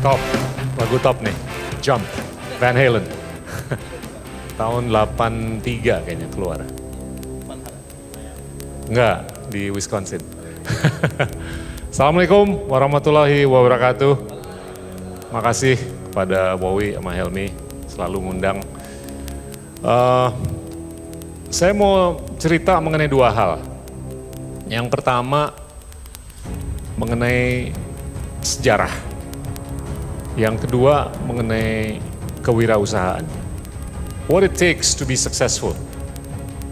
Top, lagu top nih, Jump, Van Halen. Tahun 83 kayaknya keluar. Enggak, di Wisconsin. Assalamualaikum warahmatullahi wabarakatuh. Makasih kepada Wowi sama Helmi selalu ngundang. Saya mau cerita mengenai dua hal. Yang pertama mengenai sejarah. Yang kedua mengenai kewirausahaan. What it takes to be successful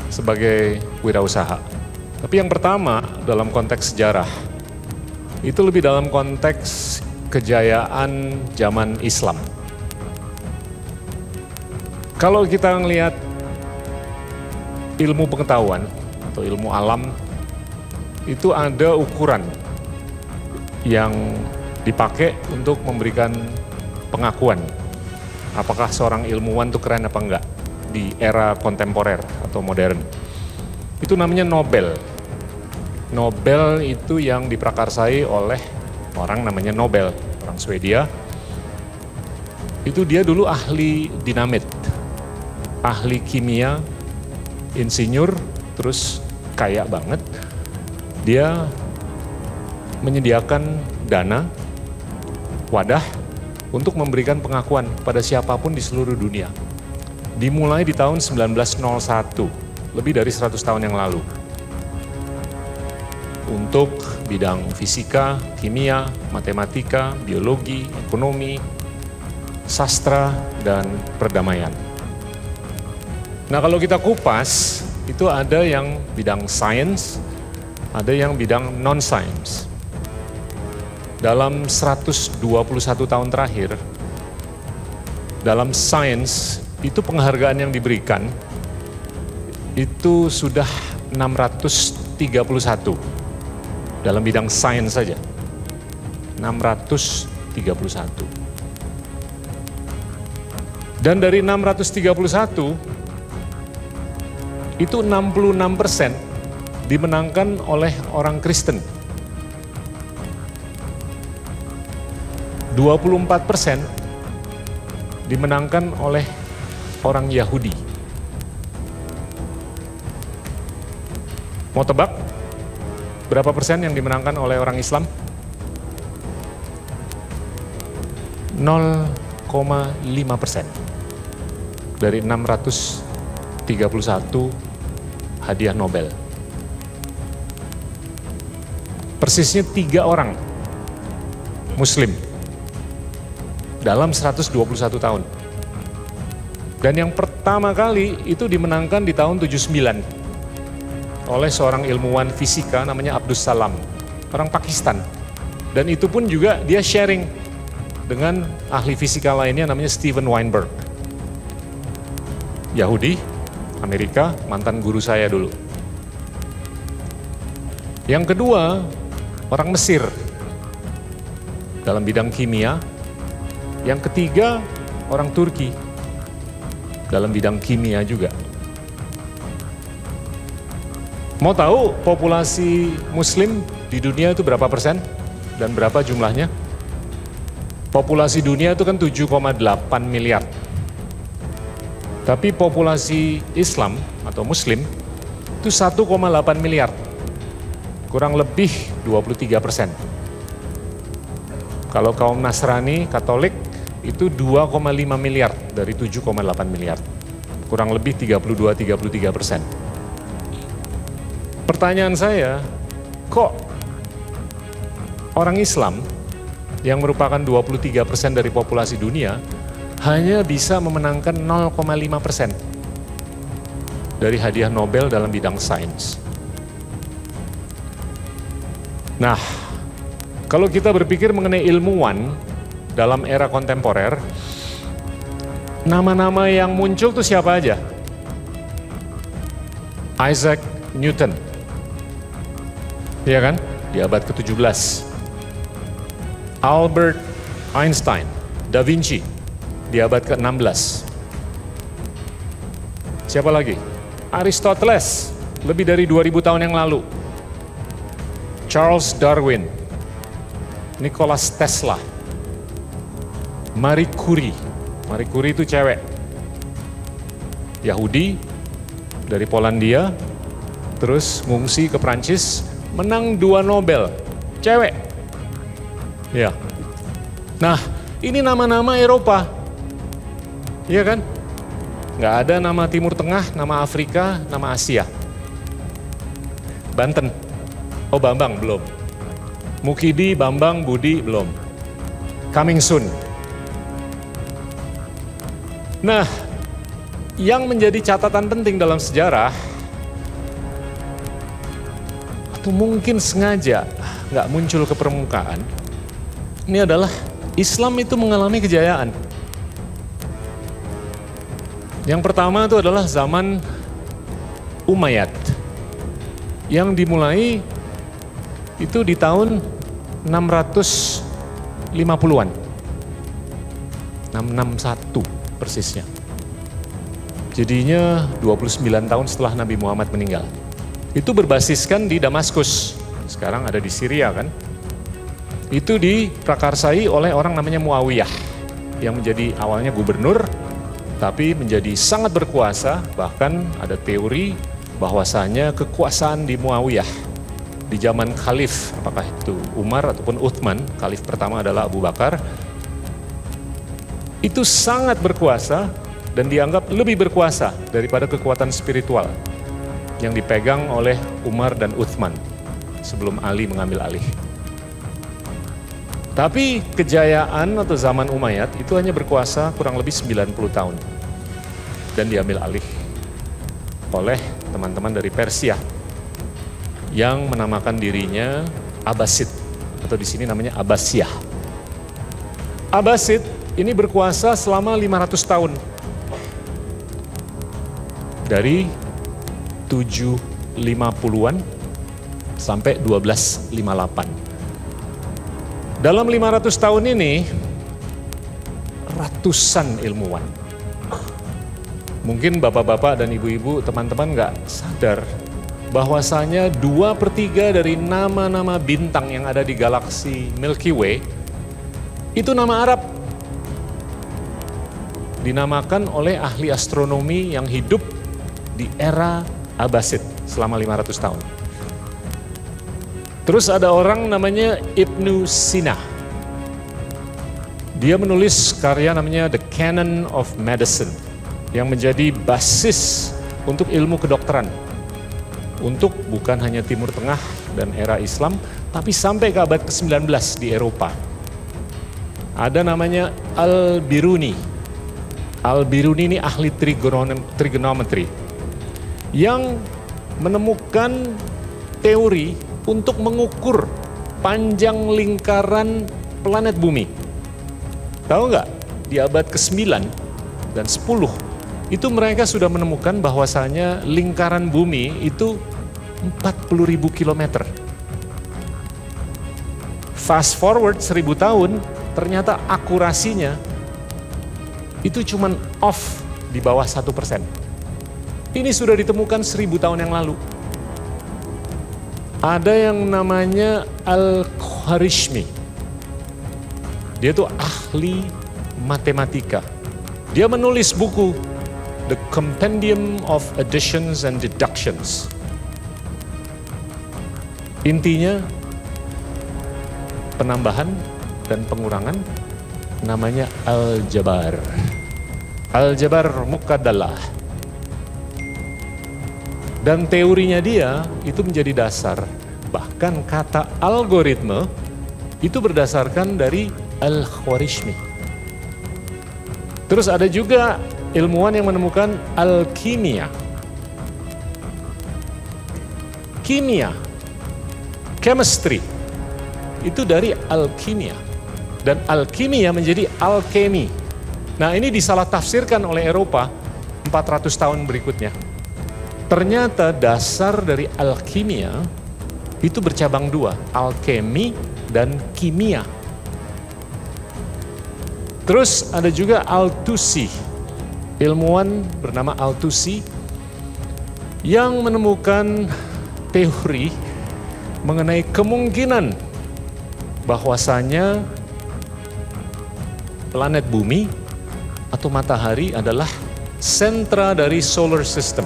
sebagai wirausaha. Tapi yang pertama dalam konteks sejarah, itu lebih dalam konteks kejayaan zaman Islam. Kalau kita ngelihat ilmu pengetahuan atau ilmu alam, itu ada ukuran yang dipakai untuk memberikan pengakuan. Apakah seorang ilmuwan itu keren apa enggak di era kontemporer atau modern. Itu namanya Nobel. Nobel itu yang diprakarsai oleh orang namanya Nobel, orang Swedia. Itu dia dulu ahli dinamit, ahli kimia, insinyur, terus kaya banget. Dia menyediakan dana, wadah, untuk memberikan pengakuan pada siapapun di seluruh dunia. Dimulai di tahun 1901, lebih dari 100 tahun yang lalu. Untuk bidang fisika, kimia, matematika, biologi, ekonomi, sastra, dan perdamaian. Nah kalau kita kupas, itu ada yang bidang science, ada yang bidang non-science. Dalam 121 tahun terakhir, dalam sains itu penghargaan yang diberikan itu sudah 631 dalam bidang sains saja. 631. Dan dari 631 itu 66% dimenangkan oleh orang Kristen. 24% dimenangkan oleh orang Yahudi. Mau tebak berapa persen yang dimenangkan oleh orang Islam? 0,5% dari 631 hadiah Nobel. Persisnya 3 orang Muslim dalam 121 tahun. Dan yang pertama kali itu dimenangkan di tahun 79 oleh seorang ilmuwan fisika namanya Abdus Salam, orang Pakistan. Dan itu pun juga dia sharing dengan ahli fisika lainnya namanya Steven Weinberg. Yahudi, Amerika, mantan guru saya dulu. Yang kedua, orang Mesir dalam bidang kimia. Yang ketiga, orang Turki dalam bidang kimia juga. Mau tahu populasi Muslim di dunia itu berapa persen dan berapa jumlahnya? Populasi dunia itu kan 7,8 miliar. Tapi populasi Islam atau Muslim itu 1,8 miliar. Kurang lebih 23%. Kalau kaum Nasrani, Katolik, itu 2,5 miliar dari 7,8 miliar. Kurang lebih 32-33%. Pertanyaan saya, kok orang Islam yang merupakan 23% dari populasi dunia hanya bisa memenangkan 0,5% dari hadiah Nobel dalam bidang sains? Nah, kalau kita berpikir mengenai ilmuwan dalam era kontemporer, nama-nama yang muncul tuh siapa aja? Isaac Newton, ya kan? Di abad ke-17. Albert Einstein, Da Vinci, di abad ke-16. Siapa lagi? Aristoteles, lebih dari 2000 tahun yang lalu. Charles Darwin, Nikola Tesla, Marie Curie. Marie Curie itu cewek. Yahudi dari Polandia, terus ngungsi ke Prancis, menang 2 Nobel. Cewek. Ya. Nah, ini nama-nama Eropa. Iya kan? Nggak ada nama Timur Tengah, nama Afrika, nama Asia. Banten. Oh, Bambang belum. Mukidi, Bambang, Budi belum. Coming soon. Nah, yang menjadi catatan penting dalam sejarah, atau mungkin sengaja nggak muncul ke permukaan, ini adalah Islam itu mengalami kejayaan. Yang pertama itu adalah zaman Umayyad, yang dimulai itu di tahun 650-an. 661 persisnya. Jadinya 29 tahun setelah Nabi Muhammad meninggal. Itu berbasiskan di Damaskus, sekarang ada di Syria kan. Itu diprakarsai oleh orang namanya Muawiyah, yang menjadi awalnya gubernur, tapi menjadi sangat berkuasa. Bahkan ada teori bahwasanya kekuasaan di Muawiyah di zaman Khalif, apakah itu Umar ataupun Uthman, Khalif pertama adalah Abu Bakar, itu sangat berkuasa dan dianggap lebih berkuasa daripada kekuatan spiritual yang dipegang oleh Umar dan Uthman sebelum Ali mengambil alih. Tapi kejayaan atau zaman Umayyad itu hanya berkuasa kurang lebih 90 tahun dan diambil alih oleh teman-teman dari Persia yang menamakan dirinya Abbasid, atau di sini namanya Abbasiyah. Abbasid ini berkuasa selama 500 tahun. Dari 750-an sampai 1258. Dalam 500 tahun ini, ratusan ilmuwan. Mungkin bapak-bapak dan ibu-ibu, teman-teman nggak sadar bahwasanya 2/3 dari nama-nama bintang yang ada di galaksi Milky Way itu nama Arab. Dinamakan oleh ahli astronomi yang hidup di era Abbasid selama 500 tahun. Terus ada orang namanya Ibnu Sina. Dia menulis karya namanya The Canon of Medicine yang menjadi basis untuk ilmu kedokteran. Untuk bukan hanya Timur Tengah dan era Islam, tapi sampai ke abad ke-19 di Eropa. Ada namanya Al-Biruni. Al-Biruni ini ahli trigonometri yang menemukan teori untuk mengukur panjang lingkaran planet bumi. Tahu nggak? Di abad ke-9 dan 10 itu mereka sudah menemukan bahwasanya lingkaran bumi itu 40.000 kilometer. Fast forward 1000 tahun, ternyata akurasinya itu cuman off di bawah 1%. Ini sudah ditemukan 1000 tahun yang lalu. Ada yang namanya Al-Khwarizmi. Dia itu ahli matematika. Dia menulis buku The Compendium of Additions and Deductions. Intinya penambahan dan pengurangan, namanya Al-Jabar. Al-Jabar Muqaddalah. Dan teorinya dia itu menjadi dasar. Bahkan kata algoritma itu berdasarkan dari Al-Khwarizmi. Terus ada juga ilmuwan yang menemukan alkimia. Kimia, chemistry, itu dari alkimia. Dan alkimia menjadi alkemi. Nah, ini disalah tafsirkan oleh Eropa 400 tahun berikutnya. Ternyata dasar dari alkimia itu bercabang dua, alkemi dan kimia. Terus ada juga Al-Tusi, ilmuwan bernama Al-Tusi yang menemukan teori mengenai kemungkinan bahwasanya planet bumi atau matahari adalah sentra dari solar system.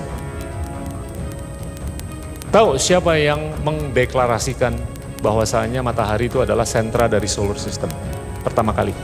Tahu siapa yang mendeklarasikan bahwasanya matahari itu adalah sentra dari solar system pertama kali?